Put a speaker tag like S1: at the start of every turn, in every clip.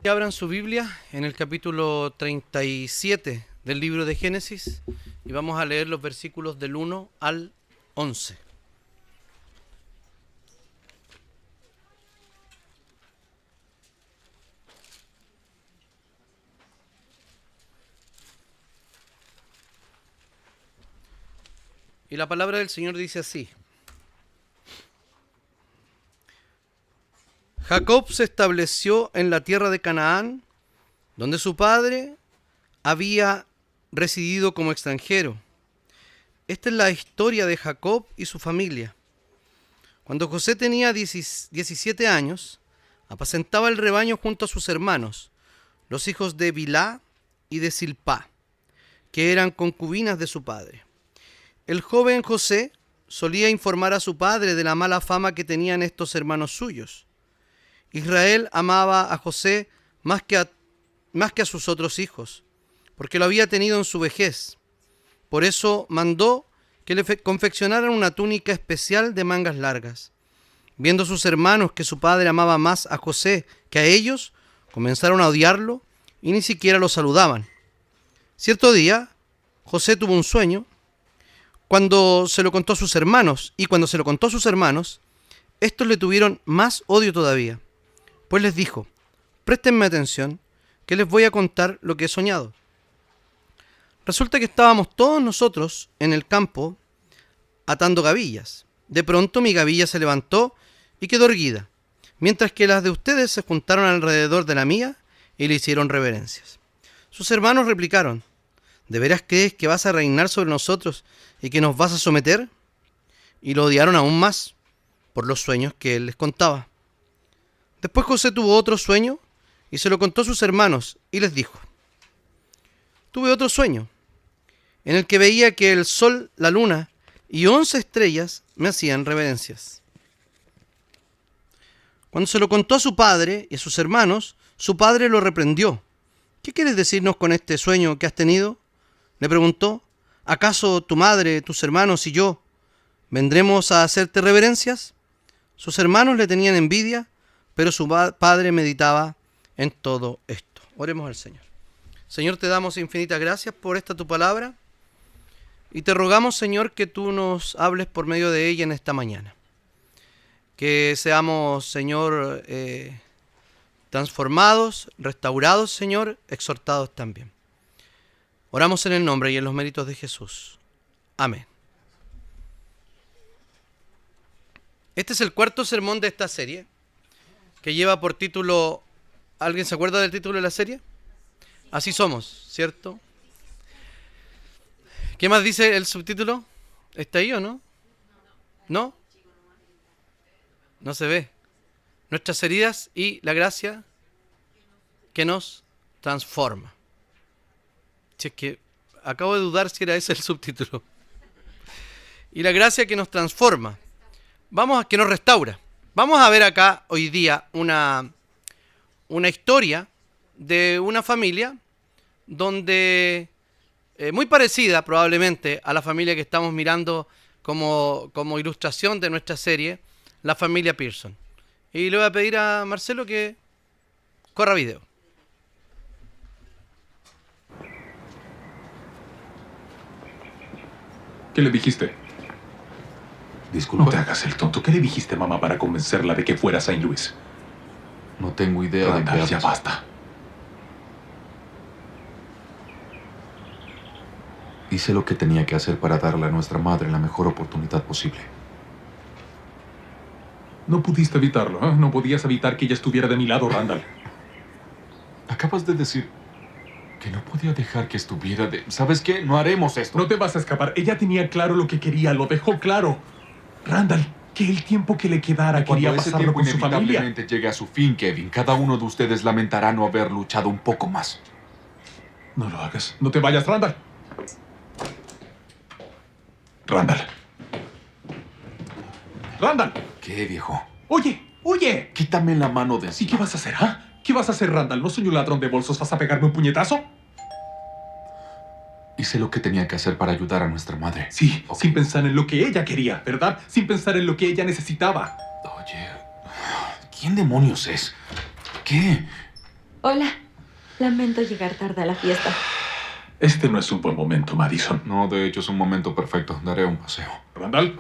S1: Que abran su Biblia en el capítulo 37 del libro de Génesis y vamos a leer los versículos del 1 al 11. Y la palabra del Señor dice así: Jacob se estableció en la tierra de Canaán, donde su padre había residido como extranjero. Esta es la historia de Jacob y su familia. Cuando José tenía 17 años, apacentaba el rebaño junto a sus hermanos, los hijos de Bilhá y de Zilpá, que eran concubinas de su padre. El joven José solía informar a su padre de la mala fama que tenían estos hermanos suyos. Israel amaba a José más que a sus otros hijos, porque lo había tenido en su vejez. Por eso mandó que le confeccionaran una túnica especial de mangas largas. Viendo sus hermanos que su padre amaba más a José que a ellos, comenzaron a odiarlo y ni siquiera lo saludaban. Cierto día, José tuvo un sueño. Cuando se lo contó a sus hermanos, estos le tuvieron más odio todavía. Pues les dijo: préstenme atención, que les voy a contar lo que he soñado. Resulta que estábamos todos nosotros en el campo atando gavillas. De pronto mi gavilla se levantó y quedó erguida, mientras que las de ustedes se juntaron alrededor de la mía y le hicieron reverencias. Sus hermanos replicaron: ¿de veras crees que vas a reinar sobre nosotros y que nos vas a someter? Y lo odiaron aún más por los sueños que él les contaba. Después José tuvo otro sueño y se lo contó a sus hermanos y les dijo: tuve otro sueño en el que veía que el sol, la luna y 11 estrellas me hacían reverencias. Cuando se lo contó a su padre y a sus hermanos, su padre lo reprendió. ¿Qué quieres decirnos con este sueño que has tenido?, le preguntó. ¿Acaso tu madre, tus hermanos y yo vendremos a hacerte reverencias? Sus hermanos le tenían envidia, pero su padre meditaba en todo esto. Oremos al Señor. Señor, te damos infinitas gracias por esta tu palabra y te rogamos, Señor, que tú nos hables por medio de ella en esta mañana. Que seamos, Señor, transformados, restaurados, Señor, exhortados también. Oramos en el nombre y en los méritos de Jesús. Amén. Este es el cuarto sermón de esta serie, que lleva por título... ¿Alguien se acuerda del título de la serie? Así somos, ¿cierto? ¿Qué más dice el subtítulo? ¿Está ahí o no? ¿No? No se ve. Nuestras heridas y la gracia que nos transforma. Si es que acabo de dudar si era ese el subtítulo. Y la gracia que nos transforma. Que nos restaura. Vamos a ver acá hoy día una historia de una familia donde, muy parecida probablemente a la familia que estamos mirando como ilustración de nuestra serie, la familia Pearson. Y le voy a pedir a Marcelo que corra video.
S2: ¿Qué le dijiste?
S3: Disculpa.
S2: No te hagas el tonto. ¿Qué le dijiste a mamá para convencerla de que fuera a St. Louis?
S3: No tengo idea de qué
S2: Randall, ya
S3: hablas.
S2: basta.
S3: Hice lo que tenía que hacer para darle a nuestra madre la mejor oportunidad posible.
S2: No pudiste evitarlo, ¿eh? No podías evitar que ella estuviera de mi lado, Randall.
S3: Acabas de decir que no podía dejar que estuviera de... ¿Sabes qué? No haremos esto.
S2: No te vas a escapar. Ella tenía claro lo que quería, lo dejó claro. Randall, que el tiempo que le quedara quería
S3: Cuando ese
S2: pasarlo
S3: tiempo
S2: con su familia.
S3: inevitablemente llegue a su fin, Kevin, cada uno de ustedes lamentará no haber luchado un poco más.
S2: No lo hagas. No te vayas, Randall. Randall. Randall.
S3: ¿Qué, viejo?
S2: Oye, oye.
S3: Quítame la mano de
S2: ¿Y
S3: encima.
S2: qué vas a hacer, ah? ¿Qué vas a hacer, Randall? ¿No soy un ladrón de bolsos? ¿Vas a pegarme un puñetazo?
S3: Hice lo que tenía que hacer para ayudar a nuestra madre.
S2: Sí,
S3: Ok.
S2: sin pensar en lo que ella quería, ¿verdad? Sin pensar en lo que ella necesitaba.
S3: Oye, ¿quién demonios es? ¿Qué?
S4: Hola. Lamento llegar tarde a la fiesta.
S2: Este no es un buen momento, Madison.
S3: No, de hecho es un momento perfecto. Daré un paseo.
S2: Randall.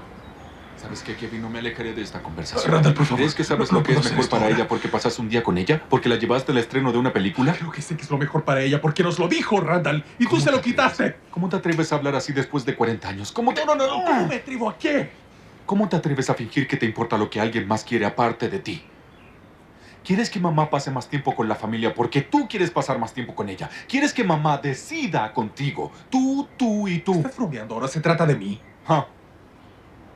S3: ¿Sabes qué, Kevin? No me alejaré de esta conversación.
S2: Randall, por favor.
S3: ¿Crees que sabes
S2: No
S3: lo que es
S2: puedo hacer
S3: mejor
S2: esto
S3: para
S2: ahora.
S3: ella porque pasaste un día con ella? ¿Porque la llevaste al estreno de una película?
S2: Creo que sé que es lo mejor para ella porque nos lo dijo, Randall. Y tú
S3: ¿Cómo
S2: se lo
S3: te atreves?
S2: quitaste.
S3: ¿Cómo te atreves a hablar así después de 40 años? ¿Cómo te...
S2: No. ¿Cómo me atrevo a qué?
S3: ¿Cómo te atreves a fingir que te importa lo que alguien más quiere aparte de ti? ¿Quieres que mamá pase más tiempo con la familia porque tú quieres pasar más tiempo con ella? ¿Quieres que mamá decida contigo? Tú y tú.
S2: ¿Estás bromeando? Ahora se trata de mí.
S3: Ah,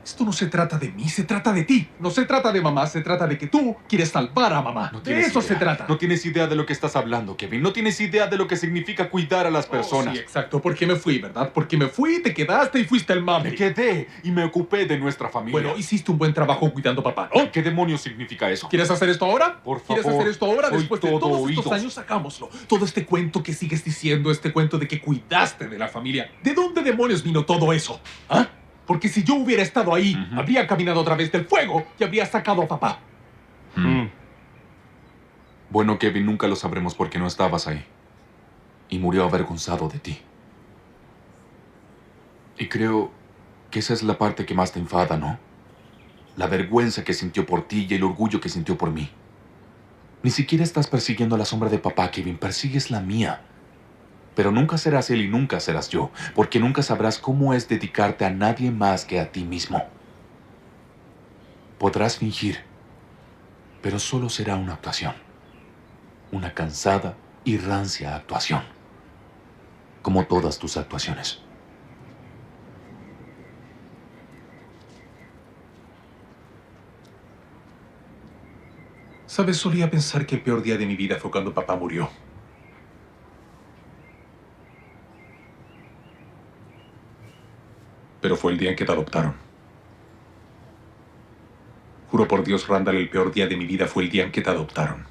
S2: Esto no se trata de mí, se trata de ti. No se trata de mamá, se trata de que tú quieres salvar a mamá.
S3: no
S2: De
S3: tienes
S2: eso
S3: idea.
S2: se trata.
S3: No tienes idea de lo que estás hablando, Kevin. No tienes idea de lo que significa cuidar a las personas.
S2: Sí, exacto. Porque me fui, ¿verdad? Porque me fui, te quedaste y fuiste el
S3: Me
S2: mami.
S3: quedé y me ocupé de nuestra familia.
S2: Bueno, hiciste un buen trabajo cuidando a papá, ¿no?
S3: ¿Qué demonios significa eso?
S2: ¿Quieres hacer esto ahora?
S3: Por
S2: ¿Quieres
S3: favor,
S2: hacer esto ahora?
S3: soy
S2: Después de
S3: todo
S2: todos estos
S3: oídos.
S2: años, hagámoslo. Todo este cuento que sigues diciendo, este cuento de que cuidaste de la familia. ¿De dónde demonios vino todo eso? ¿Ah? Porque si yo hubiera estado ahí,
S3: Ujú.
S2: habría caminado a través del fuego y habría sacado a papá.
S3: Bueno, Kevin, nunca lo sabremos porque no estabas ahí. Y murió avergonzado de ti. Y creo que esa es la parte que más te enfada, ¿no? La vergüenza que sintió por ti y el orgullo que sintió por mí. Ni siquiera estás persiguiendo la sombra de papá, Kevin. Persigues la mía. Pero nunca serás él y nunca serás yo, porque nunca sabrás cómo es dedicarte a nadie más que a ti mismo. Podrás fingir, pero solo será una actuación. Una cansada y rancia actuación. Como todas tus actuaciones.
S2: Sabes, solía pensar que el peor día de mi vida fue cuando papá murió. Pero fue el día en que te adoptaron. Juro por Dios, Randall, el peor día de mi vida fue el día en que te adoptaron.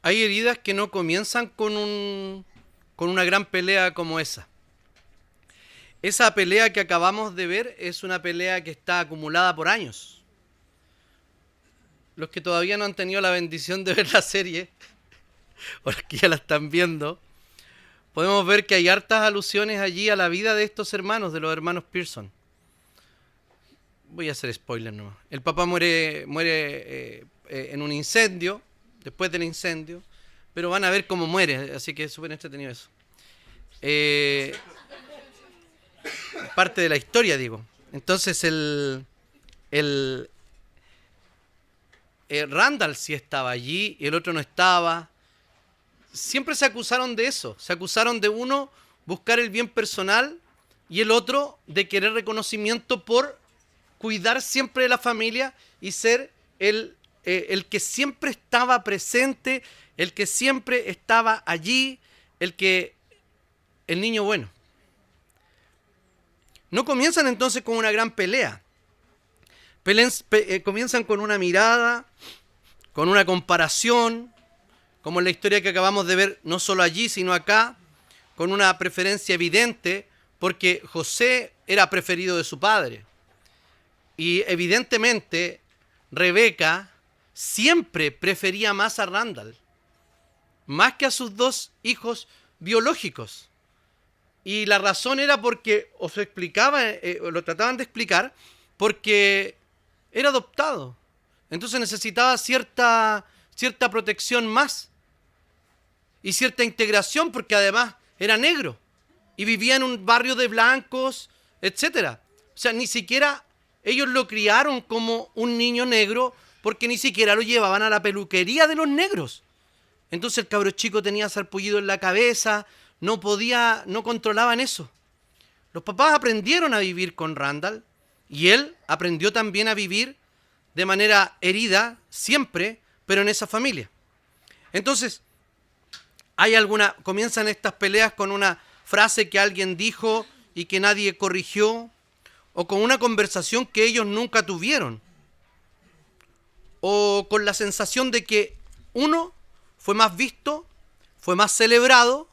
S1: Hay heridas que no comienzan con una gran pelea como esa. Esa pelea que acabamos de ver es una pelea que está acumulada por años. Los que todavía no han tenido la bendición de ver la serie, o los que ya la están viendo, podemos ver que hay hartas alusiones allí a la vida de estos hermanos, de los hermanos Pearson. Voy a hacer spoiler nomás. El papá muere en un incendio, después del incendio, pero van a ver cómo muere, así que es súper entretenido eso. Parte de la historia, digo. Entonces Randall sí estaba allí y el otro no estaba. Siempre se acusaron de eso. Se acusaron de uno buscar el bien personal y el otro de querer reconocimiento por cuidar siempre de la familia y ser el que siempre estaba presente, el que siempre estaba allí, el niño bueno. No comienzan entonces con una gran pelea. Comienzan con una mirada, con una comparación, como en la historia que acabamos de ver, no solo allí, sino acá, con una preferencia evidente, porque José era preferido de su padre. Y evidentemente, Rebeca siempre prefería más a Randall, más que a sus dos hijos biológicos. Y la razón era porque, o se explicaba, lo trataban de explicar, porque era adoptado. Entonces necesitaba cierta protección más. Y cierta integración, porque además era negro. Y vivía en un barrio de blancos, etc. O sea, ni siquiera ellos lo criaron como un niño negro, porque ni siquiera lo llevaban a la peluquería de los negros. Entonces el cabro chico tenía sarpullido en la cabeza, no controlaban eso. Los papás aprendieron a vivir con Randall y él aprendió también a vivir de manera herida, siempre, pero en esa familia. Entonces, comienzan estas peleas con una frase que alguien dijo y que nadie corrigió, o con una conversación que ellos nunca tuvieron, o con la sensación de que uno fue más visto, fue más celebrado,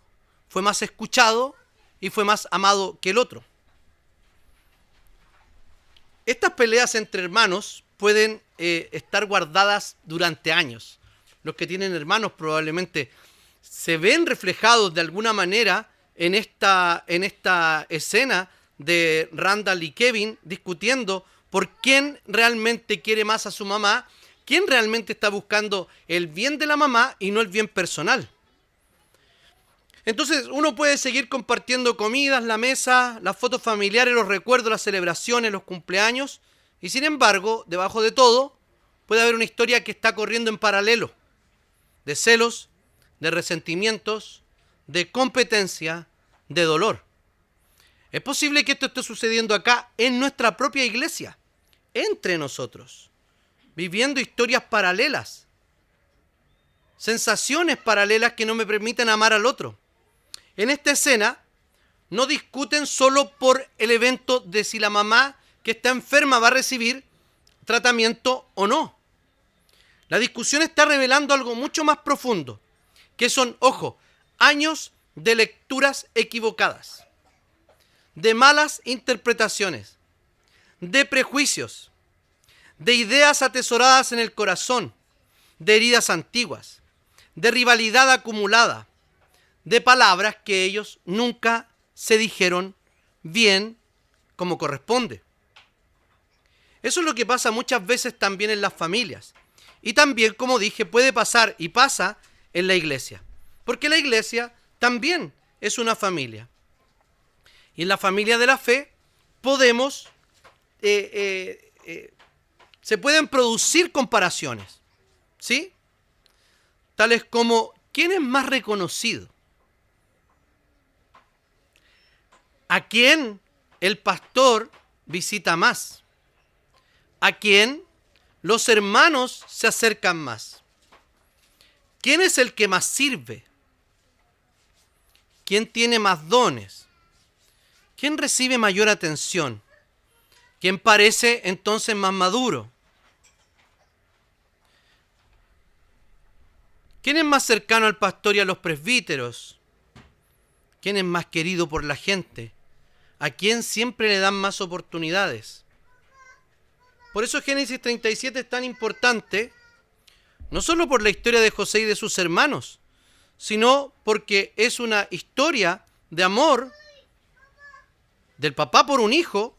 S1: fue más escuchado y fue más amado que el otro. Estas peleas entre hermanos pueden estar guardadas durante años. Los que tienen hermanos probablemente se ven reflejados de alguna manera en esta escena de Randall y Kevin discutiendo por quién realmente quiere más a su mamá, quién realmente está buscando el bien de la mamá y no el bien personal. Entonces uno puede seguir compartiendo comidas, la mesa, las fotos familiares, los recuerdos, las celebraciones, los cumpleaños, y sin embargo, debajo de todo, puede haber una historia que está corriendo en paralelo, de celos, de resentimientos, de competencia, de dolor. Es posible que esto esté sucediendo acá en nuestra propia iglesia, entre nosotros, viviendo historias paralelas, sensaciones paralelas que no me permiten amar al otro. En esta escena no discuten solo por el evento de si la mamá que está enferma va a recibir tratamiento o no. La discusión está revelando algo mucho más profundo, que son, ojo, años de lecturas equivocadas, de malas interpretaciones, de prejuicios, de ideas atesoradas en el corazón, de heridas antiguas, de rivalidad acumulada, de palabras que ellos nunca se dijeron bien como corresponde. Eso es lo que pasa muchas veces también en las familias. Y también, como dije, puede pasar y pasa en la iglesia. Porque la iglesia también es una familia. Y en la familia de la fe podemos, se pueden producir comparaciones. ¿Sí? Tales como, ¿quién es más reconocido? ¿A quién el pastor visita más? ¿A quién los hermanos se acercan más? ¿Quién es el que más sirve? ¿Quién tiene más dones? ¿Quién recibe mayor atención? ¿Quién parece entonces más maduro? ¿Quién es más cercano al pastor y a los presbíteros? ¿Quién es más querido por la gente? ¿A quién siempre le dan más oportunidades? Por eso Génesis 37 es tan importante, no solo por la historia de José y de sus hermanos, sino porque es una historia de amor del papá por un hijo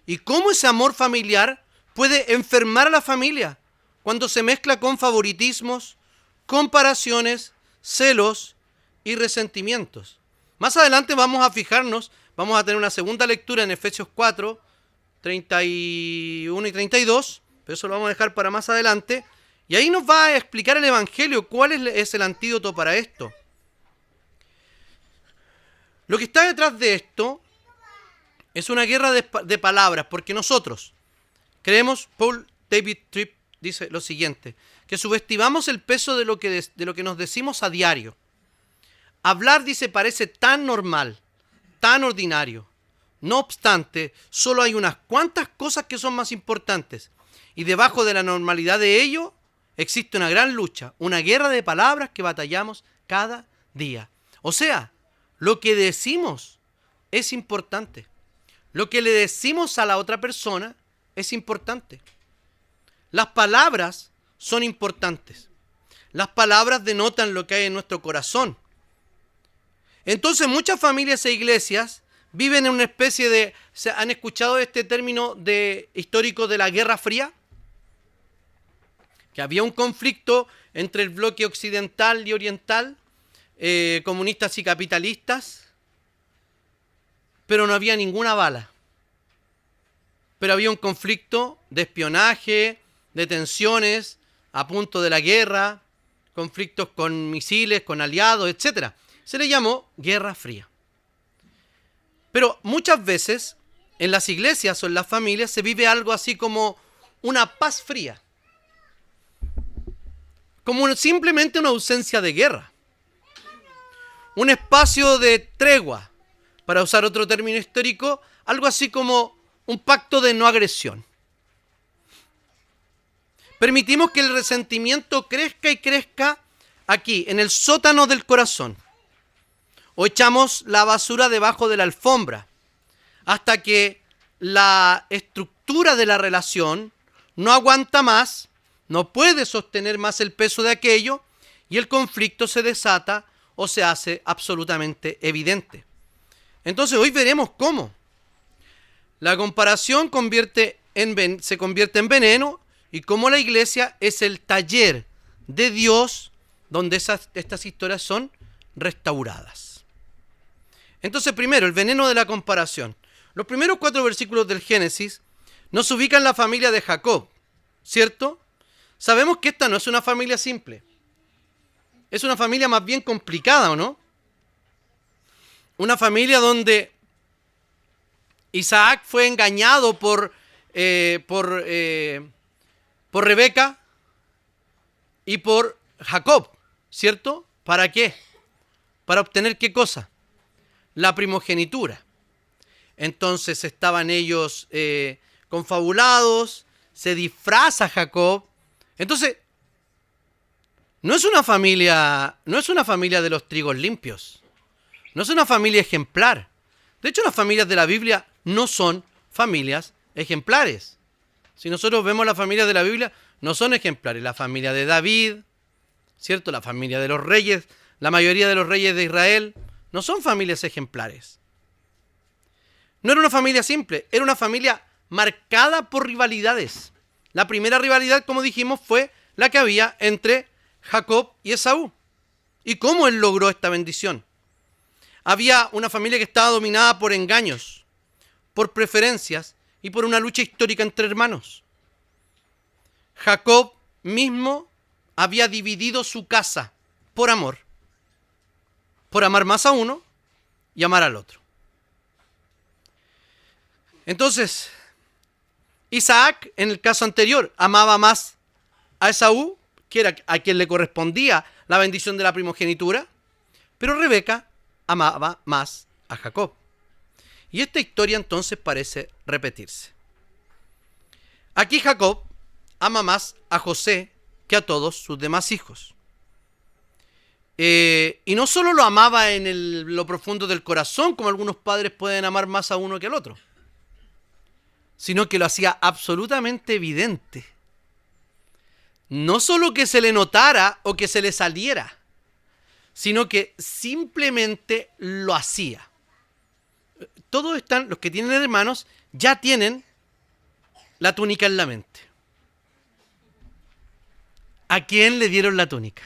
S1: y cómo ese amor familiar puede enfermar a la familia cuando se mezcla con favoritismos, comparaciones, celos y resentimientos. Más adelante vamos a fijarnos, vamos a tener una segunda lectura en Efesios 4, 31 y 32, pero eso lo vamos a dejar para más adelante. Y ahí nos va a explicar el Evangelio cuál es el antídoto para esto. Lo que está detrás de esto es una guerra de palabras, porque nosotros creemos, Paul David Tripp dice lo siguiente, que subestimamos el peso de lo que nos decimos a diario. Hablar, dice, parece tan normal, tan ordinario. No obstante, solo hay unas cuantas cosas que son más importantes. Y debajo de la normalidad de ello, existe una gran lucha, una guerra de palabras que batallamos cada día. O sea, lo que decimos es importante. Lo que le decimos a la otra persona es importante. Las palabras son importantes. Las palabras denotan lo que hay en nuestro corazón. Entonces, muchas familias e iglesias viven en una especie de... ¿Han escuchado este término histórico de la Guerra Fría? Que había un conflicto entre el bloque occidental y oriental, comunistas y capitalistas, pero no había ninguna bala. Pero había un conflicto de espionaje, de tensiones, a punto de la guerra, conflictos con misiles, con aliados, etc. Se le llamó Guerra Fría. Pero muchas veces en las iglesias o en las familias se vive algo así como una paz fría. Como simplemente una ausencia de guerra. Un espacio de tregua, para usar otro término histórico, algo así como un pacto de no agresión. permitimos que el resentimiento crezca y crezca aquí, en el sótano del corazón. O echamos la basura debajo de la alfombra hasta que la estructura de la relación no aguanta más, no puede sostener más el peso de aquello y el conflicto se desata o se hace absolutamente evidente. Entonces hoy veremos cómo la comparación se convierte en veneno y cómo la iglesia es el taller de Dios donde estas historias son restauradas. Entonces, primero, el veneno de la comparación. Los primeros 4 versículos del Génesis nos ubican la familia de Jacob, ¿cierto? Sabemos que esta no es una familia simple. Es una familia más bien complicada, ¿o no? Una familia donde Isaac fue engañado por Rebeca y por Jacob, ¿cierto? ¿Para qué? ¿Para obtener qué cosa? La primogenitura. Entonces estaban ellos confabulados, se disfraza Jacob. Entonces, no es una familia de los trigos limpios. No es una familia ejemplar. De hecho, las familias de la Biblia no son familias ejemplares. Si nosotros vemos las familias de la Biblia, no son ejemplares. La familia de David, ¿cierto? La familia de los reyes, la mayoría de los reyes de Israel, no son familias ejemplares. No era una familia simple, era una familia marcada por rivalidades. La primera rivalidad, como dijimos, fue la que había entre Jacob y Esaú. ¿Y cómo él logró esta bendición? Había una familia que estaba dominada por engaños, por preferencias y por una lucha histórica entre hermanos. Jacob mismo había dividido su casa por amor. Por amar más a uno y amar al otro. Entonces, Isaac, en el caso anterior, amaba más a Esaú, que era a quien le correspondía la bendición de la primogenitura, pero Rebeca amaba más a Jacob. Y esta historia entonces parece repetirse. Aquí Jacob ama más a José que a todos sus demás hijos. Y no solo lo amaba en lo profundo del corazón, como algunos padres pueden amar más a uno que al otro, sino que lo hacía absolutamente evidente. No solo que se le notara o que se le saliera, sino que simplemente lo hacía. Todos los que tienen hermanos, ya tienen la túnica en la mente. ¿A quién le dieron la túnica?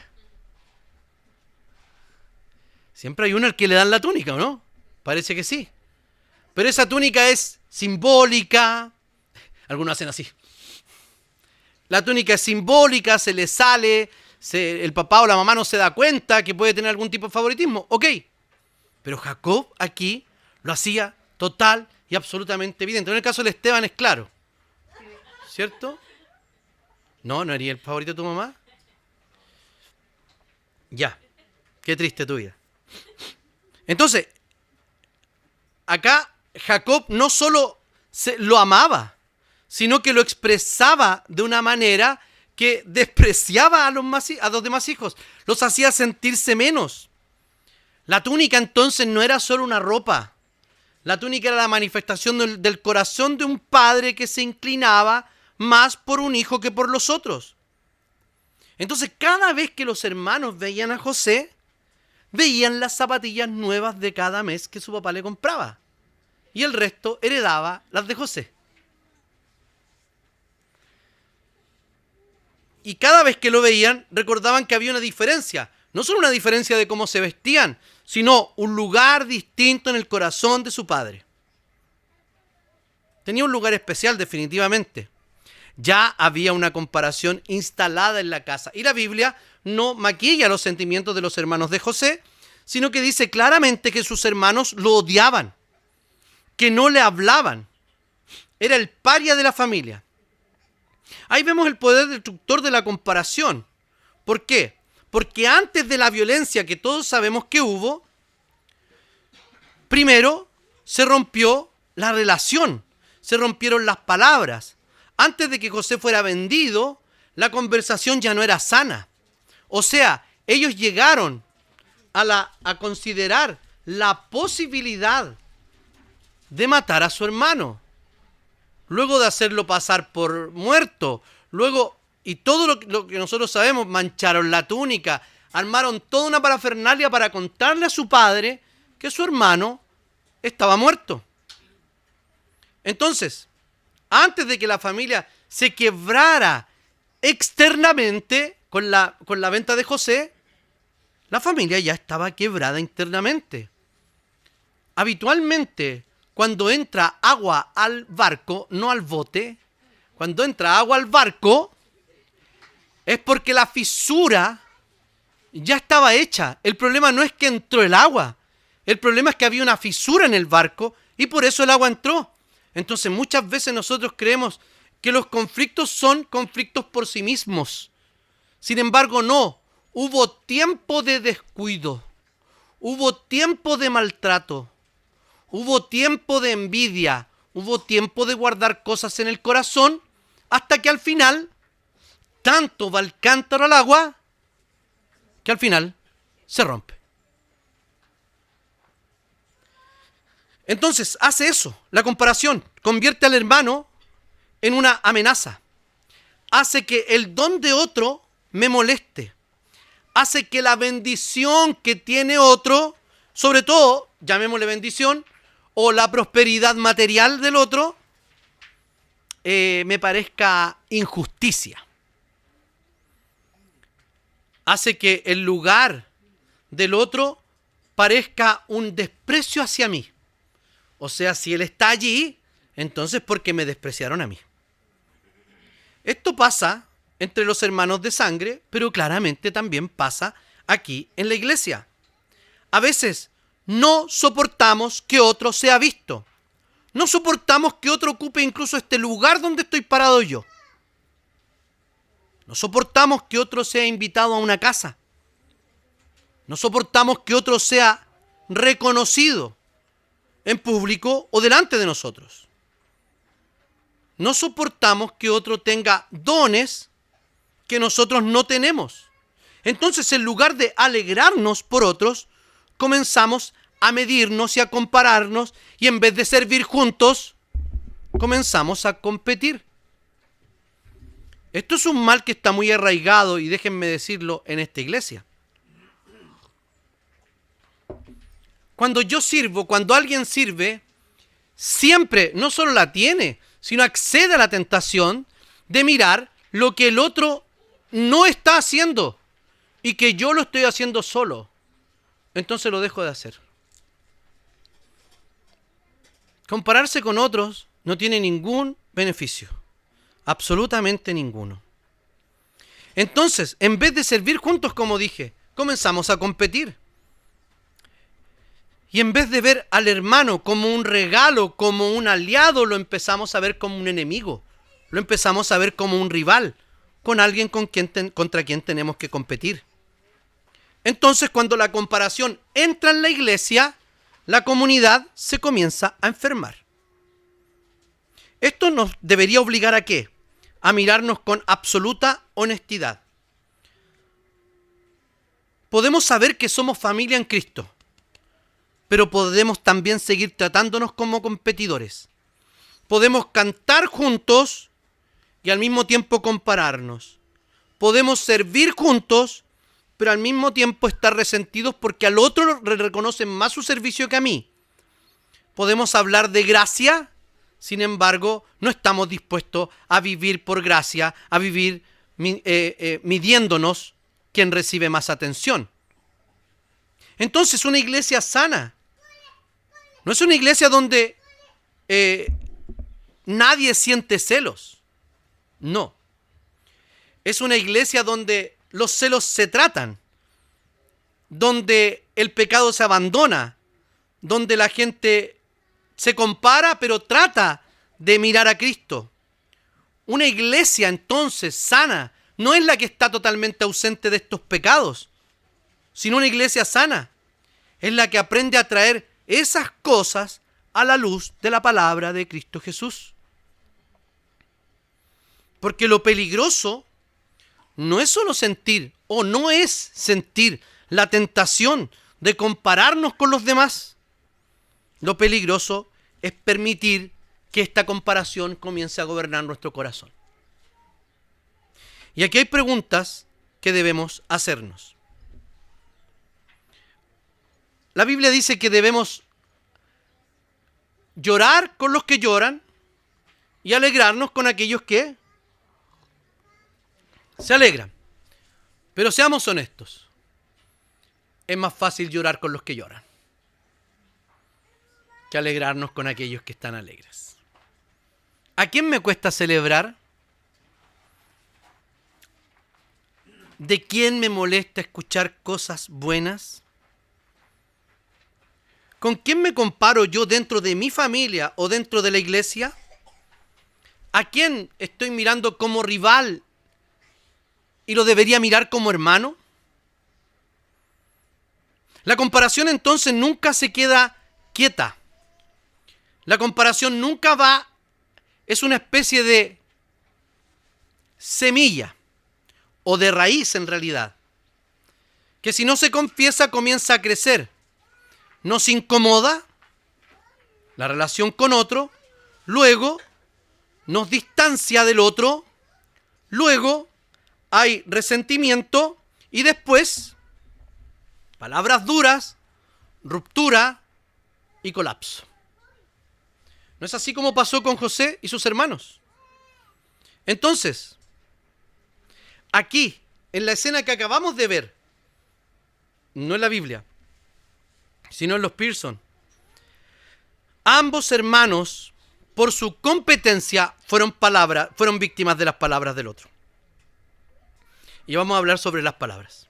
S1: Siempre hay uno al que le dan la túnica, ¿o no? Parece que sí. Pero esa túnica es simbólica. Algunos hacen así. La túnica es simbólica, se le sale, el papá o la mamá no se da cuenta que puede tener algún tipo de favoritismo. Ok. Pero Jacob aquí lo hacía total y absolutamente evidente. En el caso de Esteban es claro. ¿Cierto? ¿No haría el favorito de tu mamá? Ya. Qué triste tu vida. Entonces, acá Jacob no solo lo amaba, sino que lo expresaba de una manera que despreciaba a los demás hijos, los hacía sentirse menos. La túnica entonces no era solo una ropa, la túnica era la manifestación del corazón de un padre que se inclinaba más por un hijo que por los otros. Entonces, cada vez que los hermanos veían a José, veían las zapatillas nuevas de cada mes que su papá le compraba. Y el resto heredaba las de José. Y cada vez que lo veían, recordaban que había una diferencia. No solo una diferencia de cómo se vestían, sino un lugar distinto en el corazón de su padre. Tenía un lugar especial, definitivamente. Ya había una comparación instalada en la casa. Y la Biblia no maquilla los sentimientos de los hermanos de José, sino que dice claramente que sus hermanos lo odiaban, que no le hablaban. Era el paria de la familia. Ahí vemos el poder destructor de la comparación. ¿Por qué? Porque antes de la violencia que todos sabemos que hubo, primero se rompió la relación, se rompieron las palabras. Antes de que José fuera vendido, la conversación ya no era sana. O sea, ellos llegaron a considerar la posibilidad de matar a su hermano, luego de hacerlo pasar por muerto, luego, y todo lo que nosotros sabemos, mancharon la túnica, armaron toda una parafernalia para contarle a su padre que su hermano estaba muerto. Entonces, antes de que la familia se quebrara externamente con la venta de José, la familia ya estaba quebrada internamente. Habitualmente, cuando entra agua al barco, no al bote, cuando entra agua al barco, es porque la fisura ya estaba hecha. El problema no es que entró el agua, el problema es que había una fisura en el barco y por eso el agua entró. Entonces muchas veces nosotros creemos que los conflictos son conflictos por sí mismos. Sin embargo, no. Hubo tiempo de descuido, hubo tiempo de maltrato, hubo tiempo de envidia, hubo tiempo de guardar cosas en el corazón, hasta que al final, tanto va el cántaro al agua, que al final se rompe. Entonces, hace eso, la comparación, convierte al hermano en una amenaza, hace que el don de otro me moleste, hace que la bendición que tiene otro, sobre todo, llamémosle bendición, o la prosperidad material del otro, me parezca injusticia. Hace que el lugar del otro parezca un desprecio hacia mí. O sea, si él está allí, entonces porque me despreciaron a mí. Esto pasa entre los hermanos de sangre, pero claramente también pasa aquí en la iglesia. A veces no soportamos que otro sea visto. No soportamos que otro ocupe incluso este lugar donde estoy parado yo. No soportamos que otro sea invitado a una casa. No soportamos que otro sea reconocido en público o delante de nosotros. No soportamos que otro tenga dones que nosotros no tenemos. Entonces, en lugar de alegrarnos por otros, comenzamos a medirnos y a compararnos, y en vez de servir juntos, comenzamos a competir. Esto es un mal que está muy arraigado, y déjenme decirlo, en esta iglesia. Cuando yo sirvo, cuando alguien sirve, siempre no solo la tiene, sino accede a la tentación de mirar lo que el otro no está haciendo y que yo lo estoy haciendo solo. Entonces lo dejo de hacer. Compararse con otros no tiene ningún beneficio, absolutamente ninguno. Entonces, en vez de servir juntos, como dije, comenzamos a competir. Y en vez de ver al hermano como un regalo, como un aliado, lo empezamos a ver como un enemigo. Lo empezamos a ver como un rival, con alguien contra quien tenemos que competir. Entonces, cuando la comparación entra en la iglesia, la comunidad se comienza a enfermar. Esto nos debería obligar ¿a qué? A mirarnos con absoluta honestidad. Podemos saber que somos familia en Cristo, pero podemos también seguir tratándonos como competidores. Podemos cantar juntos y al mismo tiempo compararnos. Podemos servir juntos, pero al mismo tiempo estar resentidos porque al otro le reconocen más su servicio que a mí. Podemos hablar de gracia, sin embargo, no estamos dispuestos a vivir por gracia, a vivir midiéndonos quién recibe más atención. Entonces, una iglesia sana no es una iglesia donde nadie siente celos. No. Es una iglesia donde los celos se tratan, donde el pecado se abandona, donde la gente se compara, pero trata de mirar a Cristo. Una iglesia entonces sana no es la que está totalmente ausente de estos pecados, sino una iglesia sana es la que aprende a traer esas cosas a la luz de la palabra de Cristo Jesús. Porque lo peligroso no es solo sentir, o no es sentir la tentación de compararnos con los demás. Lo peligroso es permitir que esta comparación comience a gobernar nuestro corazón. Y aquí hay preguntas que debemos hacernos. La Biblia dice que debemos llorar con los que lloran y alegrarnos con aquellos que se alegran. Pero seamos honestos. Es más fácil llorar con los que lloran que alegrarnos con aquellos que están alegres. ¿A quién me cuesta celebrar? ¿De quién me molesta escuchar cosas buenas? ¿Con quién me comparo yo dentro de mi familia o dentro de la iglesia? ¿A quién estoy mirando como rival y lo debería mirar como hermano? La comparación entonces nunca se queda quieta. La comparación nunca va, es una especie de semilla o de raíz en realidad, que si no se confiesa comienza a crecer. Nos incomoda la relación con otro, luego nos distancia del otro, luego hay resentimiento y después palabras duras, ruptura y colapso. ¿No es así como pasó con José y sus hermanos? Entonces, aquí, en la escena que acabamos de ver, no en la Biblia, sino en los Pearson, ambos hermanos, por su competencia, fueron víctimas de las palabras del otro. Y vamos a hablar sobre las palabras.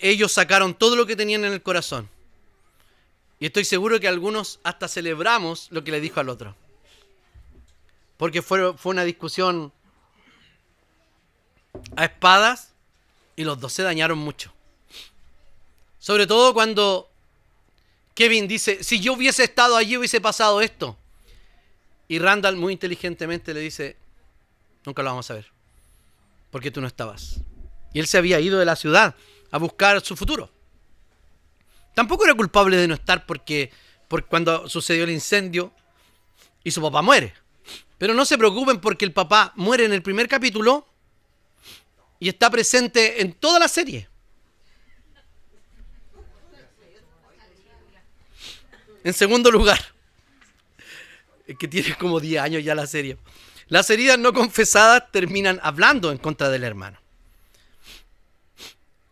S1: Ellos sacaron todo lo que tenían en el corazón. Y estoy seguro que algunos hasta celebramos lo que le dijo al otro. Porque fue una discusión a espadas y los dos se dañaron mucho. Sobre todo cuando Kevin dice, si yo hubiese estado allí hubiese pasado esto. Y Randall muy inteligentemente le dice, nunca lo vamos a ver, porque tú no estabas. Y él se había ido de la ciudad a buscar su futuro. Tampoco era culpable de no estar por cuando sucedió el incendio y su papá muere. Pero no se preocupen porque el papá muere en el primer capítulo y está presente en toda la serie. En segundo lugar, es que tiene como 10 años ya la serie. Las heridas no confesadas terminan hablando en contra del hermano.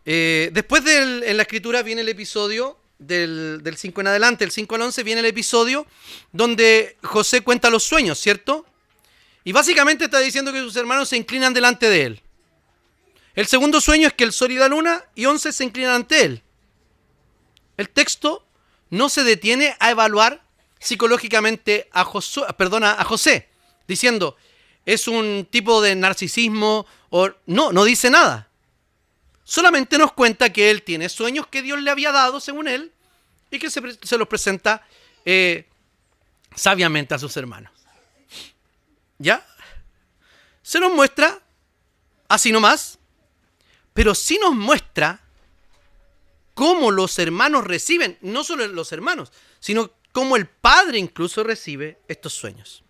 S1: Después en la escritura viene el episodio del 5 en adelante, el 5 al 11 viene el episodio donde José cuenta los sueños, ¿cierto? Y básicamente está diciendo que sus hermanos se inclinan delante de él. El segundo sueño es que el sol y la luna y 11 se inclinan ante él. El texto no se detiene a evaluar psicológicamente a José, diciendo, es un tipo de narcisismo, o no dice nada. Solamente nos cuenta que él tiene sueños que Dios le había dado, según él, y que se los presenta sabiamente a sus hermanos. ¿Ya? Se nos muestra, así nomás, pero sí nos muestra cómo los hermanos reciben, no solo los hermanos, sino cómo el padre incluso recibe estos sueños.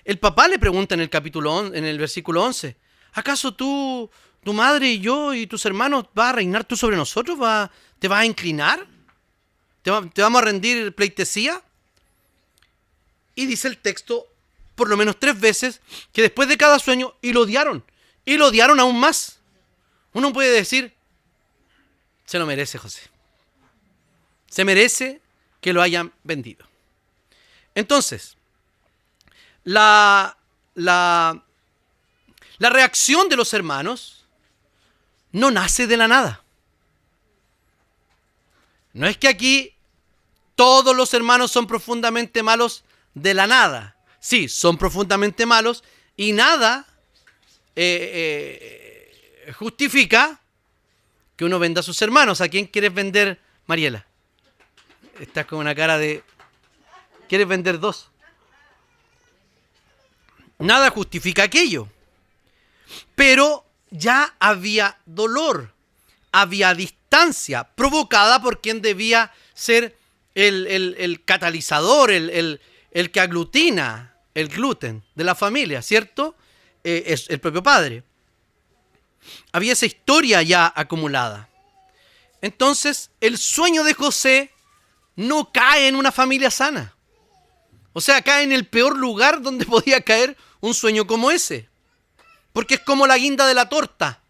S1: El papá le pregunta en el versículo 11, ¿acaso tu madre y yo y tus hermanos vas a reinar tú sobre nosotros? ¿Te vas a inclinar? ¿Te vamos a rendir pleitesía? Y dice el texto, por lo menos 3 veces, que después de cada sueño, y lo odiaron aún más. Uno puede decir, se lo merece José. Se merece que lo hayan vendido. Entonces, la reacción de los hermanos no nace de la nada. No es que aquí todos los hermanos son profundamente malos de la nada. Sí, son profundamente malos y nada justifica que uno venda a sus hermanos. ¿A quién quieres vender, Mariela? Estás con una cara de... ¿Quieres vender 2? Nada justifica aquello. pero ya había dolor, había distancia provocada por quien debía ser el catalizador, el que aglutina el gluten de la familia, ¿cierto? Es el propio padre. Había esa historia ya acumulada. Entonces, el sueño de José no cae en una familia sana. O sea, cae en el peor lugar donde podía caer un sueño como ese. Porque es como la guinda de la torta.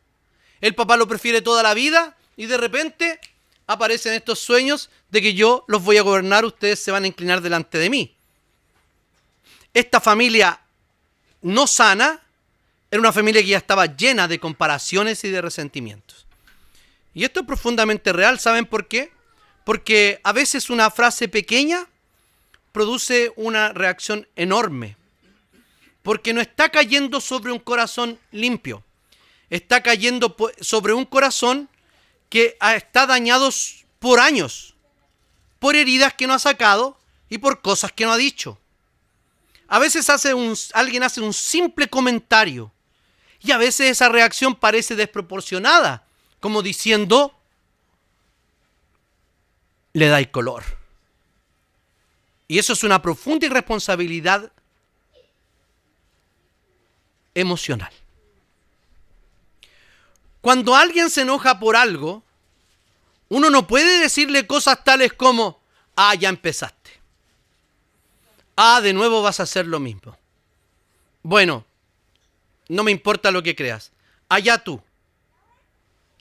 S1: El papá lo prefiere toda la vida y de repente aparecen estos sueños de que yo los voy a gobernar, ustedes se van a inclinar delante de mí. Esta familia no sana era una familia que ya estaba llena de comparaciones y de resentimientos. Y esto es profundamente real, ¿saben por qué? Porque a veces una frase pequeña produce una reacción enorme. Porque no está cayendo sobre un corazón limpio. Está cayendo sobre un corazón que está dañado por años, por heridas que no ha sacado y por cosas que no ha dicho. A veces alguien hace un simple comentario y a veces esa reacción parece desproporcionada, como diciendo, le dais color. Y eso es una profunda irresponsabilidad emocional. Cuando alguien se enoja por algo, uno no puede decirle cosas tales como, ya empezaste. De nuevo vas a hacer lo mismo. Bueno, no me importa lo que creas. Allá tú.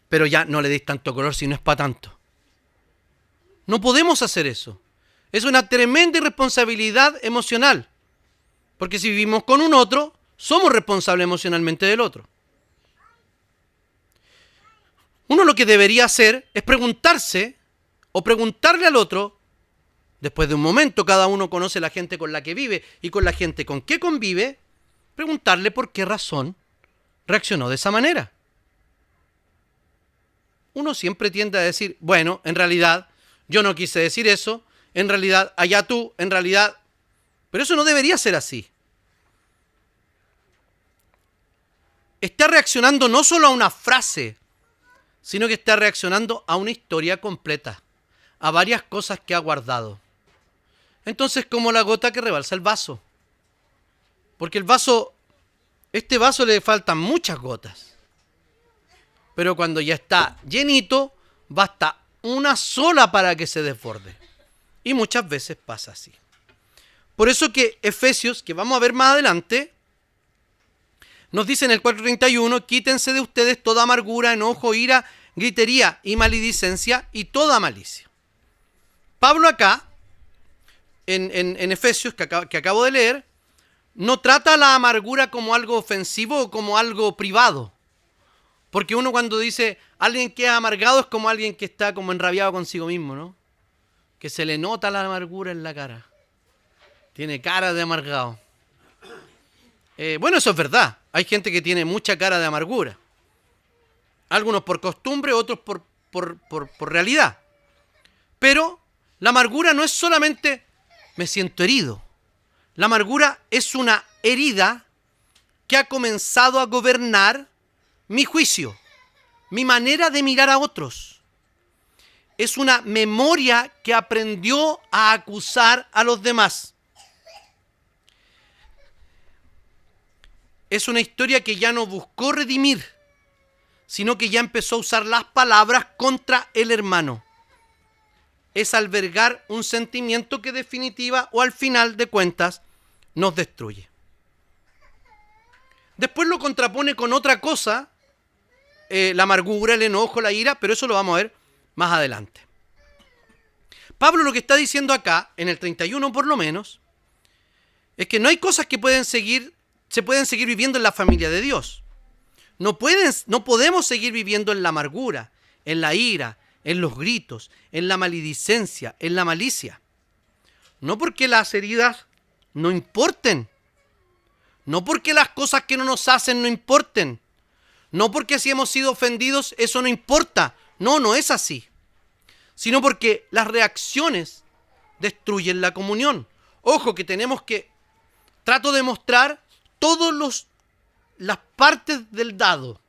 S1: Pero ya no le deis tanto color si no es para tanto. No podemos hacer eso. Es una tremenda irresponsabilidad emocional. Porque si vivimos con un otro, somos responsables emocionalmente del otro. Uno lo que debería hacer es preguntarse o preguntarle al otro, después de un momento cada uno conoce la gente con la que vive y con la gente con que convive, preguntarle por qué razón reaccionó de esa manera. Uno siempre tiende a decir, bueno, en realidad yo no quise decir eso, en realidad allá tú, en realidad... Pero eso no debería ser así. Está reaccionando no solo a una frase, sino que está reaccionando a una historia completa, a varias cosas que ha guardado. Entonces, como la gota que rebalsa el vaso. Porque este vaso le faltan muchas gotas. Pero cuando ya está llenito, basta una sola para que se desborde. Y muchas veces pasa así. Por eso que Efesios, que vamos a ver más adelante, nos dice en el 4:31, quítense de ustedes toda amargura, enojo, ira, gritería y maledicencia y toda malicia. Pablo acá, en Efesios, que acabo de leer, no trata la amargura como algo ofensivo o como algo privado. Porque uno cuando dice alguien que es amargado es como alguien que está como enrabiado consigo mismo, ¿no? Que se le nota la amargura en la cara. Tiene cara de amargado. Bueno, eso es verdad. Hay gente que tiene mucha cara de amargura. Algunos por costumbre, otros por realidad. Pero la amargura no es solamente me siento herido. La amargura es una herida que ha comenzado a gobernar mi juicio, mi manera de mirar a otros. Es una memoria que aprendió a acusar a los demás. Es una historia que ya no buscó redimir, sino que ya empezó a usar las palabras contra el hermano. Es albergar un sentimiento que definitiva o al final de cuentas nos destruye. Después lo contrapone con otra cosa, la amargura, el enojo, la ira, pero eso lo vamos a ver más adelante. Pablo lo que está diciendo acá, en el 31 por lo menos, es que no hay cosas que se pueden seguir viviendo en la familia de Dios. No podemos seguir viviendo en la amargura, en la ira, en los gritos, en la maledicencia, en la malicia. No porque las heridas no importen. No porque las cosas que no nos hacen no importen. No porque si hemos sido ofendidos eso no importa. No, no es así. Sino porque las reacciones destruyen la comunión. Ojo que trato de mostrar todos las partes del dado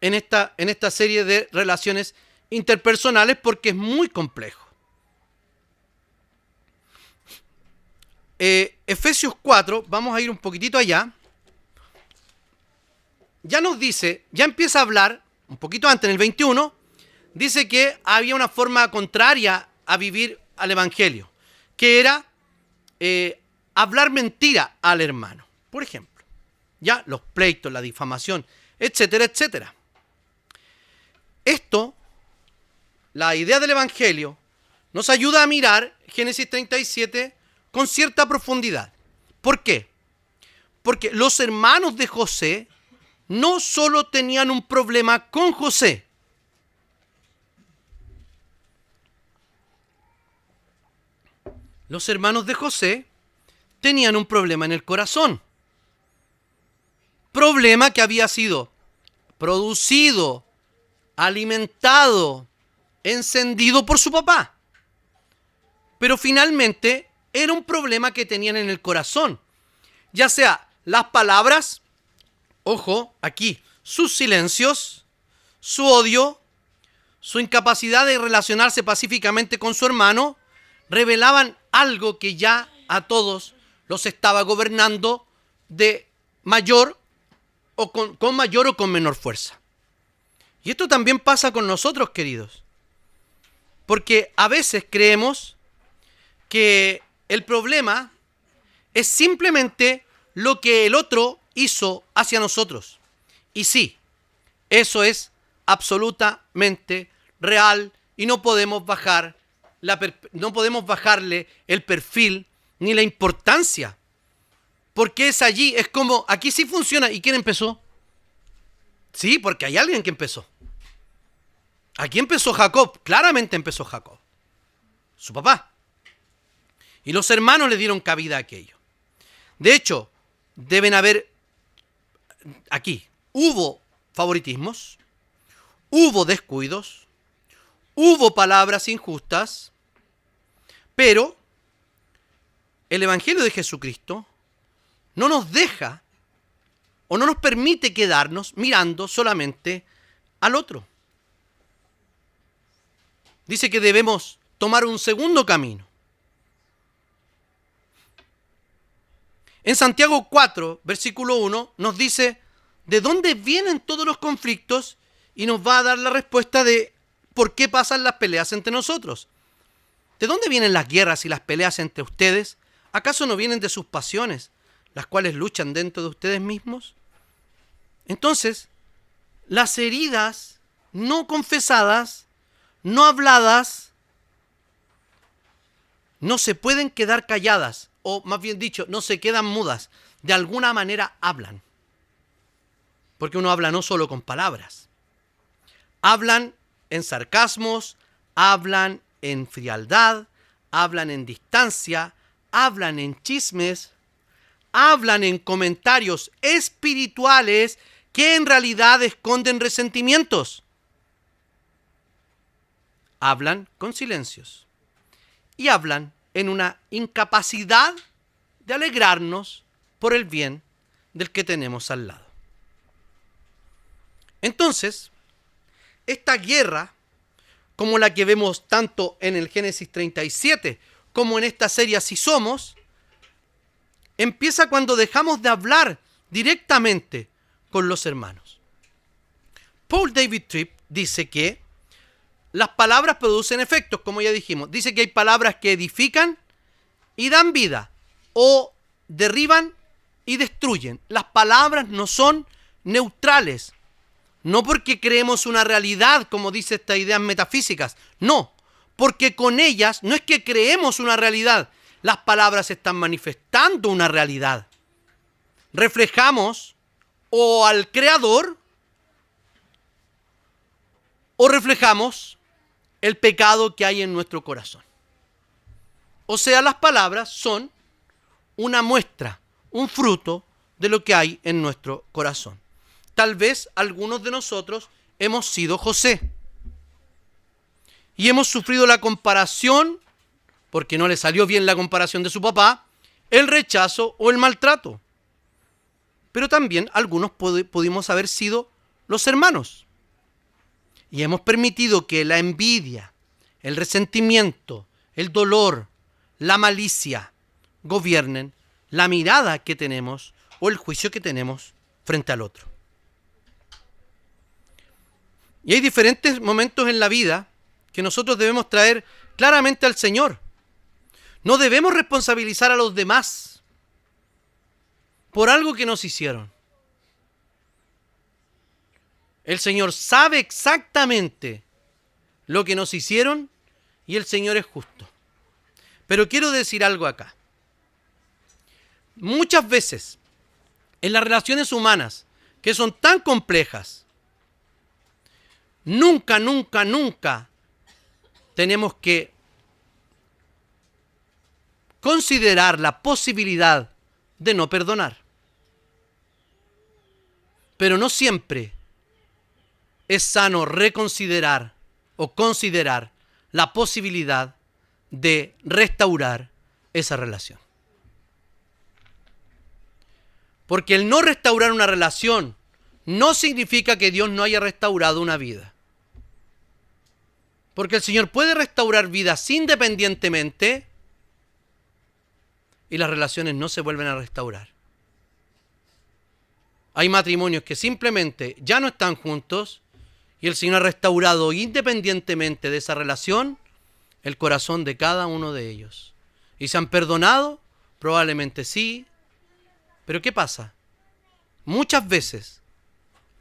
S1: en esta serie de relaciones interpersonales porque es muy complejo. Efesios 4, vamos a ir un poquitito allá. Ya nos dice, ya empieza a hablar, un poquito antes, en el 21, dice que había una forma contraria a vivir al Evangelio, que era hablar mentira al hermano. Por ejemplo, ya los pleitos, la difamación, etcétera, etcétera. Esto, la idea del Evangelio, nos ayuda a mirar Génesis 37 con cierta profundidad. ¿Por qué? Porque los hermanos de José no solo tenían un problema con José. Los hermanos de José tenían un problema en el corazón. Problema que había sido producido, alimentado, encendido por su papá. Pero finalmente era un problema que tenían en el corazón. Ya sea las palabras, ojo, aquí, sus silencios, su odio, su incapacidad de relacionarse pacíficamente con su hermano, revelaban algo que ya a todos los estaba gobernando de mayor o con mayor o con menor fuerza. Y esto también pasa con nosotros, queridos. Porque a veces creemos que el problema es simplemente lo que el otro hizo hacia nosotros. Y sí, eso es absolutamente real y no podemos bajarle el perfil ni la importancia. Porque es allí, es como, aquí sí funciona. ¿Y quién empezó? Sí, porque hay alguien que empezó. Aquí empezó Jacob, claramente empezó Jacob, su papá. Y los hermanos le dieron cabida a aquello. De hecho, deben haber, aquí, hubo favoritismos, hubo descuidos, hubo palabras injustas, pero el Evangelio de Jesucristo no nos deja o no nos permite quedarnos mirando solamente al otro. Dice que debemos tomar un segundo camino. En Santiago 4, versículo 1, nos dice de dónde vienen todos los conflictos y nos va a dar la respuesta de por qué pasan las peleas entre nosotros. ¿De dónde vienen las guerras y las peleas entre ustedes? ¿Acaso no vienen de sus pasiones, las cuales luchan dentro de ustedes mismos? Entonces, las heridas no confesadas, no habladas, no se pueden quedar calladas, o más bien dicho, no se quedan mudas. De alguna manera hablan. Porque uno habla no solo con palabras. Hablan en sarcasmos, hablan en frialdad, hablan en distancia, hablan en chismes, hablan en comentarios espirituales que en realidad esconden resentimientos. Hablan con silencios y hablan en una incapacidad de alegrarnos por el bien del que tenemos al lado. Entonces, esta guerra, como la que vemos tanto en el Génesis 37 como en esta serie Así Somos, empieza cuando dejamos de hablar directamente con los hermanos. Paul David Tripp dice que las palabras producen efectos, como ya dijimos. Dice que hay palabras que edifican y dan vida, o derriban y destruyen. Las palabras no son neutrales. No porque creemos una realidad, como dice estas ideas metafísicas. No, porque con ellas no es que creemos una realidad. Las palabras están manifestando una realidad. Reflejamos o al Creador o reflejamos el pecado que hay en nuestro corazón. O sea, las palabras son una muestra, un fruto de lo que hay en nuestro corazón. Tal vez algunos de nosotros hemos sido José y hemos sufrido la comparación, porque no le salió bien la comparación de su papá, el rechazo o el maltrato. pero también algunos pudimos haber sido los hermanos. Y hemos permitido que la envidia, el resentimiento, el dolor, la malicia gobiernen la mirada que tenemos o el juicio que tenemos frente al otro. Y hay diferentes momentos en la vida que nosotros debemos traer claramente al Señor. No debemos responsabilizar a los demás por algo que nos hicieron. El Señor sabe exactamente lo que nos hicieron y el Señor es justo. Pero quiero decir algo acá. Muchas veces en las relaciones humanas, que son tan complejas, nunca tenemos que considerar la posibilidad de no perdonar. Pero no siempre es sano reconsiderar o considerar la posibilidad de restaurar esa relación. Porque el no restaurar una relación no significa que Dios no haya restaurado una vida. Porque el Señor puede restaurar vidas independientemente y las relaciones no se vuelven a restaurar. Hay matrimonios que simplemente ya no están juntos y el Señor ha restaurado independientemente de esa relación el corazón de cada uno de ellos. ¿Y se han perdonado? Probablemente sí. Pero ¿qué pasa? Muchas veces,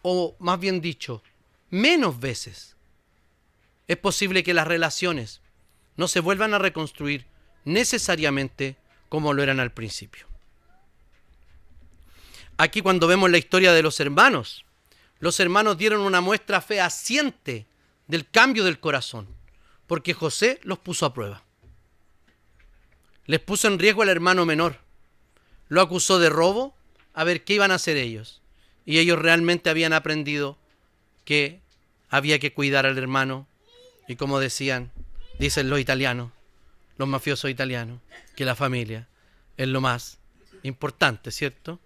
S1: o más bien dicho, menos veces, es posible que las relaciones no se vuelvan a reconstruir necesariamente como lo eran al principio. Aquí cuando vemos la historia de los hermanos dieron una muestra fehaciente del cambio del corazón, porque José los puso a prueba. Les puso en riesgo al hermano menor. Lo acusó de robo, a ver qué iban a hacer ellos. Y ellos realmente habían aprendido que había que cuidar al hermano. Y como dicen los italianos, los mafiosos italianos, que la familia es lo más importante, ¿cierto?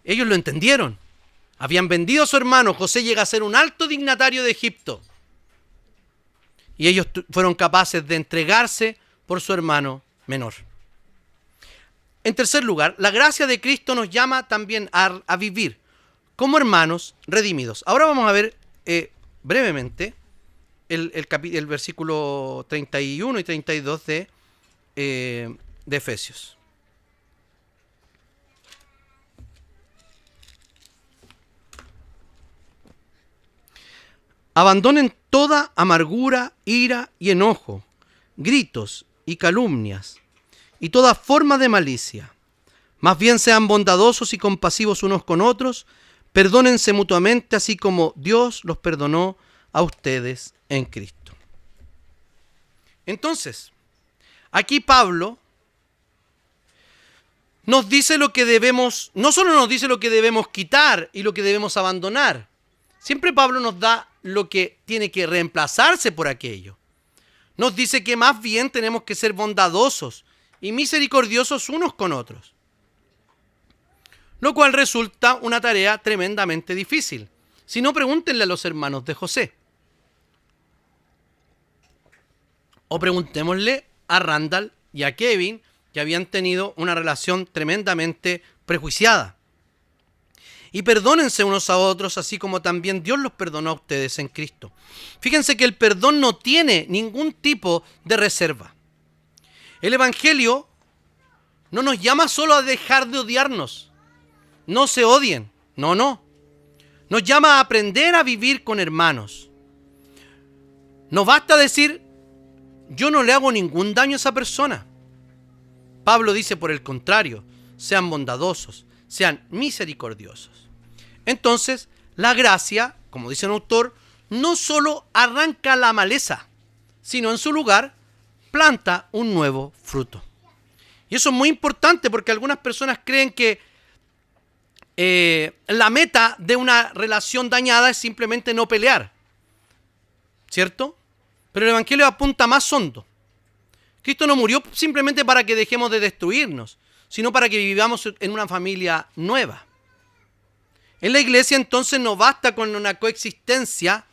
S1: Ellos lo entendieron. Habían vendido a su hermano. José llega a ser un alto dignatario de Egipto. Y ellos fueron capaces de entregarse por su hermano menor. En tercer lugar, la gracia de Cristo nos llama también a vivir como hermanos redimidos. Ahora vamos a ver brevemente el versículo 31 y 32 de Efesios. Abandonen toda amargura, ira y enojo, gritos y calumnias, y toda forma de malicia. Más bien sean bondadosos y compasivos unos con otros, perdónense mutuamente, así como Dios los perdonó a ustedes en Cristo. Entonces, aquí Pablo nos dice lo que debemos, no solo nos dice lo que debemos quitar y lo que debemos abandonar. Siempre Pablo nos da lo que tiene que reemplazarse por aquello. Nos dice que más bien tenemos que ser bondadosos y misericordiosos unos con otros. Lo cual resulta una tarea tremendamente difícil. Si no, pregúntenle a los hermanos de José. O preguntémosle a Randall y a Kevin, que habían tenido una relación tremendamente prejuiciada. Y perdónense unos a otros, así como también Dios los perdonó a ustedes en Cristo. Fíjense que el perdón no tiene ningún tipo de reserva. El Evangelio no nos llama solo a dejar de odiarnos. No se odien. No. Nos llama a aprender a vivir con hermanos. No basta decir, yo no le hago ningún daño a esa persona. Pablo dice por el contrario, sean bondadosos, sean misericordiosos. Entonces, la gracia, como dice un autor, no solo arranca la maleza, sino en su lugar planta un nuevo fruto. Y eso es muy importante porque algunas personas creen que la meta de una relación dañada es simplemente no pelear, ¿cierto? Pero el Evangelio apunta más hondo. Cristo no murió simplemente para que dejemos de destruirnos, sino para que vivamos en una familia nueva. En la iglesia entonces no basta con una coexistencia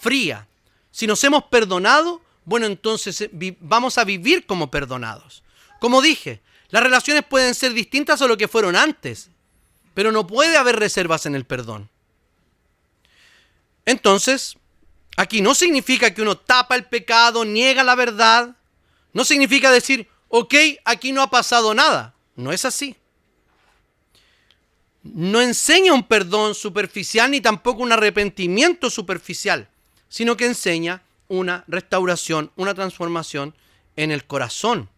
S1: fría. Si nos hemos perdonado, bueno, entonces vamos a vivir como perdonados. Como dije, las relaciones pueden ser distintas a lo que fueron antes, pero no puede haber reservas en el perdón. Entonces, aquí no significa que uno tapa el pecado, niega la verdad. No significa decir, ok, aquí no ha pasado nada. No es así. No enseña un perdón superficial ni tampoco un arrepentimiento superficial, sino que enseña una restauración, una transformación en el corazón.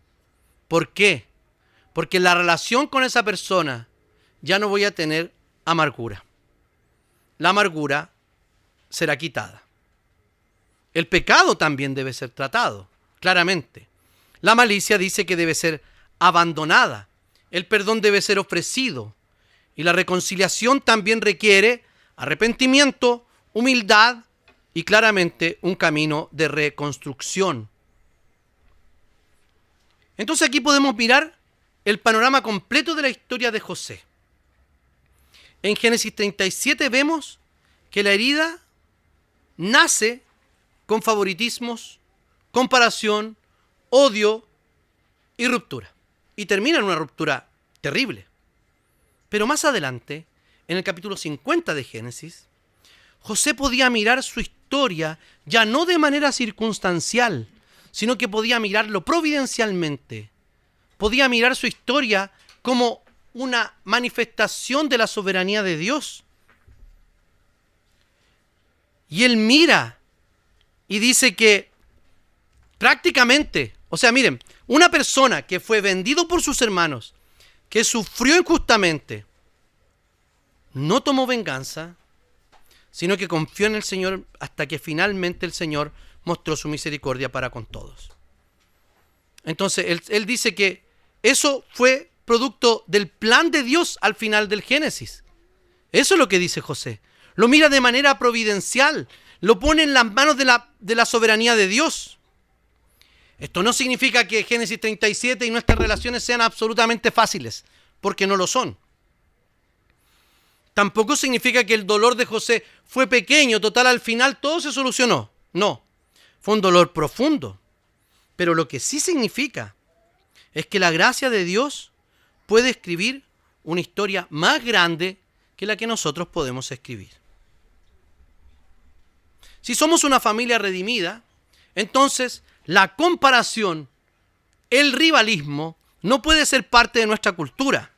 S1: ¿Por qué? Porque en la relación con esa persona ya no voy a tener amargura. La amargura será quitada. El pecado también debe ser tratado, claramente. La malicia dice que debe ser abandonada. El perdón debe ser ofrecido. Y la reconciliación también requiere arrepentimiento, humildad y claramente un camino de reconstrucción. Entonces aquí podemos mirar el panorama completo de la historia de José. En Génesis 37 vemos que la herida nace con favoritismos, comparación, odio y ruptura. Y termina en una ruptura terrible. Pero más adelante, en el capítulo 50 de Génesis, José podía mirar su historia ya no de manera circunstancial, sino que podía mirarlo providencialmente. Podía mirar su historia como una manifestación de la soberanía de Dios. Y él mira y dice que prácticamente, o sea, miren, una persona que fue vendido por sus hermanos, que sufrió injustamente, no tomó venganza, sino que confió en el Señor hasta que finalmente el Señor mostró su misericordia para con todos. Entonces, él dice que eso fue producto del plan de Dios al final del Génesis. Eso es lo que dice José. Lo mira de manera providencial, lo pone en las manos de la soberanía de Dios. Esto no significa que Génesis 37 y nuestras relaciones sean absolutamente fáciles, porque no lo son. Tampoco significa que el dolor de José fue pequeño, total, al final todo se solucionó. No, fue un dolor profundo. Pero lo que sí significa es que la gracia de Dios puede escribir una historia más grande que la que nosotros podemos escribir. Si somos una familia redimida, entonces la comparación, el rivalismo, no puede ser parte de nuestra cultura.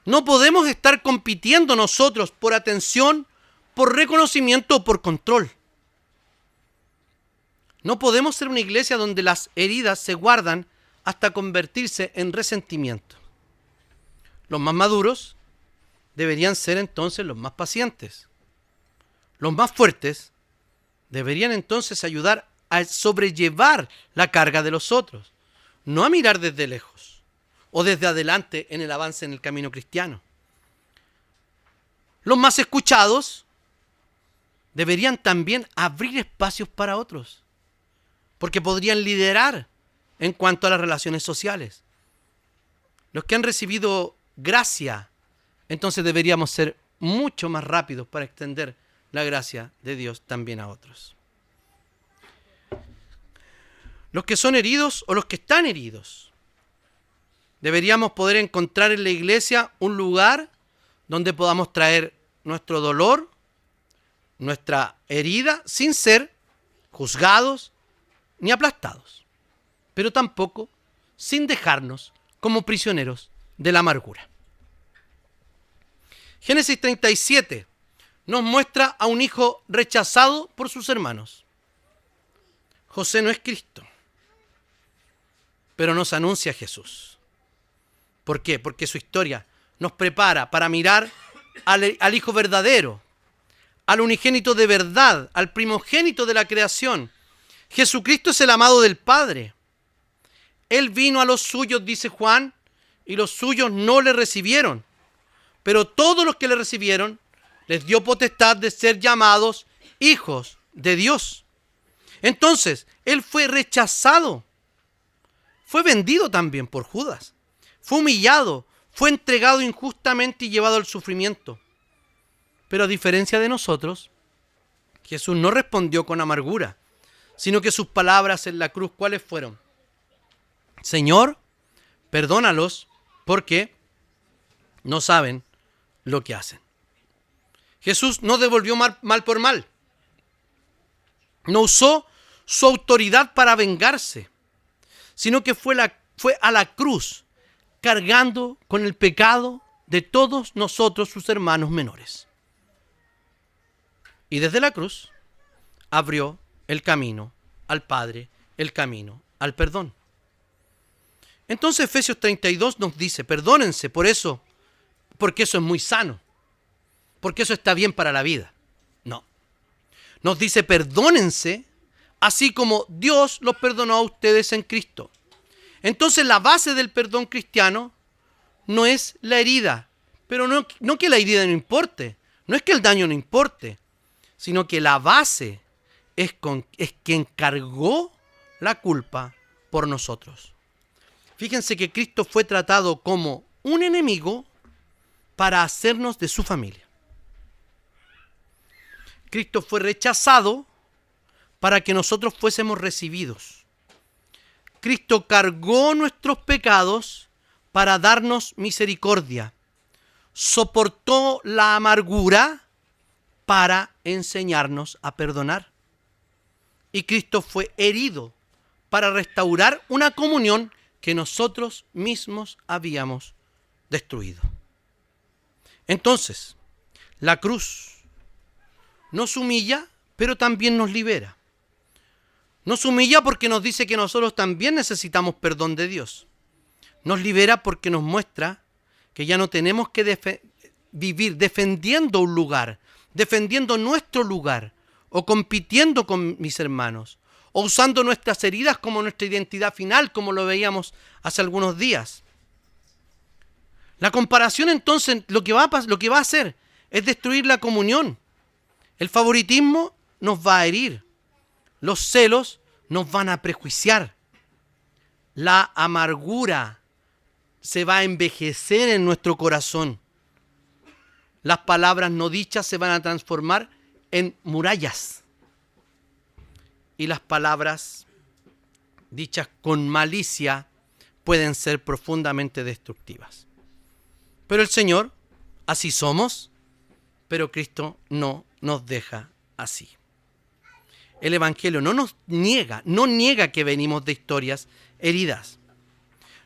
S1: No podemos estar compitiendo nosotros por atención, por reconocimiento o por control. No podemos ser una iglesia donde las heridas se guardan hasta convertirse en resentimiento. Los más maduros deberían ser entonces los más pacientes. Los más fuertes deberían entonces ayudar a sobrellevar la carga de los otros, no a mirar desde lejos o desde adelante en el avance en el camino cristiano. Los más escuchados deberían también abrir espacios para otros, porque podrían liderar en cuanto a las relaciones sociales. Los que han recibido gracia, entonces deberíamos ser mucho más rápidos para extender la gracia de Dios también a otros. Los que son heridos o los que están heridos, deberíamos poder encontrar en la iglesia un lugar donde podamos traer nuestro dolor, nuestra herida, sin ser juzgados ni aplastados, pero tampoco sin dejarnos como prisioneros de la amargura. Génesis 37 nos muestra a un hijo rechazado por sus hermanos. José no es Cristo, pero nos anuncia a Jesús. ¿Por qué? Porque su historia nos prepara para mirar al Hijo verdadero, al unigénito de verdad, al primogénito de la creación. Jesucristo es el amado del Padre. Él vino a los suyos, dice Juan, y los suyos no le recibieron. Pero todos los que le recibieron, les dio potestad de ser llamados hijos de Dios. Entonces, él fue rechazado. Fue vendido también por Judas. Fue humillado, fue entregado injustamente y llevado al sufrimiento. Pero a diferencia de nosotros, Jesús no respondió con amargura, sino que sus palabras en la cruz, ¿cuáles fueron? Señor, perdónalos porque no saben lo que hacen. Jesús no devolvió mal por mal. No usó su autoridad para vengarse, sino que fue a la cruz cargando con el pecado de todos nosotros, sus hermanos menores. Y desde la cruz abrió el camino al Padre, el camino al perdón. Entonces Efesios 32 nos dice, perdónense por eso, porque eso es muy sano, porque eso está bien para la vida. No. Nos dice, perdónense, así como Dios los perdonó a ustedes en Cristo. Entonces la base del perdón cristiano no es la herida, pero no que la herida no importe, no es que el daño no importe, sino que la base es quien cargó la culpa por nosotros. Fíjense que Cristo fue tratado como un enemigo para hacernos de su familia. Cristo fue rechazado para que nosotros fuésemos recibidos. Cristo cargó nuestros pecados para darnos misericordia. Soportó la amargura para enseñarnos a perdonar. Y Cristo fue herido para restaurar una comunión que nosotros mismos habíamos destruido. Entonces, la cruz nos humilla, pero también nos libera. Nos humilla porque nos dice que nosotros también necesitamos perdón de Dios. Nos libera porque nos muestra que ya no tenemos que vivir defendiendo un lugar, defendiendo nuestro lugar, o compitiendo con mis hermanos, o usando nuestras heridas como nuestra identidad final, como lo veíamos hace algunos días. La comparación entonces lo que va a hacer es destruir la comunión. El favoritismo nos va a herir. Los celos nos van a prejuiciar. La amargura se va a envejecer en nuestro corazón. Las palabras no dichas se van a transformar en murallas. Y las palabras dichas con malicia pueden ser profundamente destructivas. Pero el Señor, así somos, pero Cristo no nos deja así. El Evangelio no niega que venimos de historias heridas.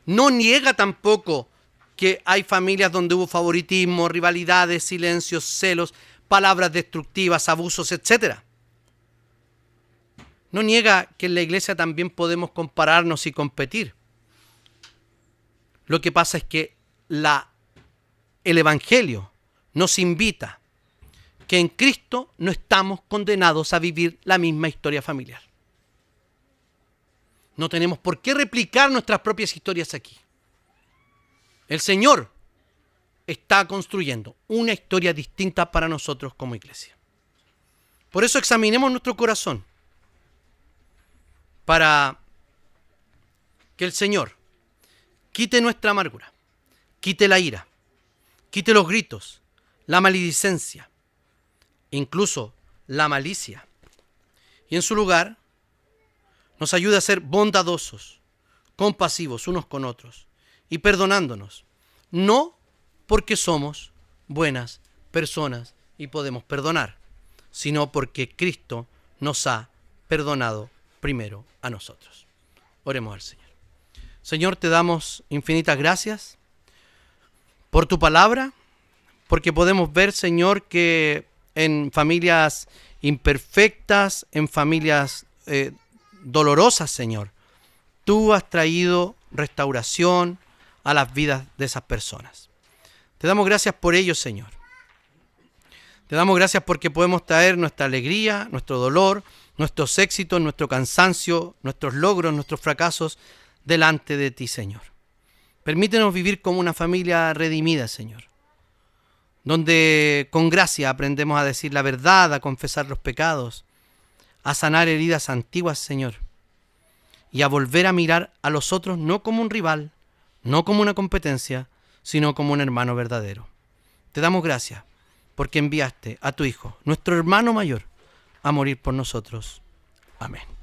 S1: No niega tampoco que hay familias donde hubo favoritismo, rivalidades, silencios, celos, palabras destructivas, abusos, etc. No niega que en la iglesia también podemos compararnos y competir. Lo que pasa es que el Evangelio nos invita que en Cristo no estamos condenados a vivir la misma historia familiar. No tenemos por qué replicar nuestras propias historias aquí. El Señor está construyendo una historia distinta para nosotros como iglesia. Por eso examinemos nuestro corazón para que el Señor quite nuestra amargura, quite la ira, quite los gritos, la maledicencia, incluso la malicia. Y en su lugar nos ayude a ser bondadosos, compasivos unos con otros y perdonándonos, no porque somos buenas personas y podemos perdonar, sino porque Cristo nos ha perdonado primero a nosotros. Oremos al Señor. Señor, te damos infinitas gracias por tu palabra, porque podemos ver, Señor, que en familias imperfectas, en familias dolorosas, Señor, tú has traído restauración a las vidas de esas personas. Te damos gracias por ello, Señor. Te damos gracias porque podemos traer nuestra alegría, nuestro dolor, nuestros éxitos, nuestro cansancio, nuestros logros, nuestros fracasos delante de ti, Señor. Permítenos vivir como una familia redimida, Señor, donde con gracia aprendemos a decir la verdad, a confesar los pecados, a sanar heridas antiguas, Señor, y a volver a mirar a los otros no como un rival, no como una competencia, sino como un hermano verdadero. Te damos gracias porque enviaste a tu Hijo, nuestro hermano mayor, a morir por nosotros. Amén.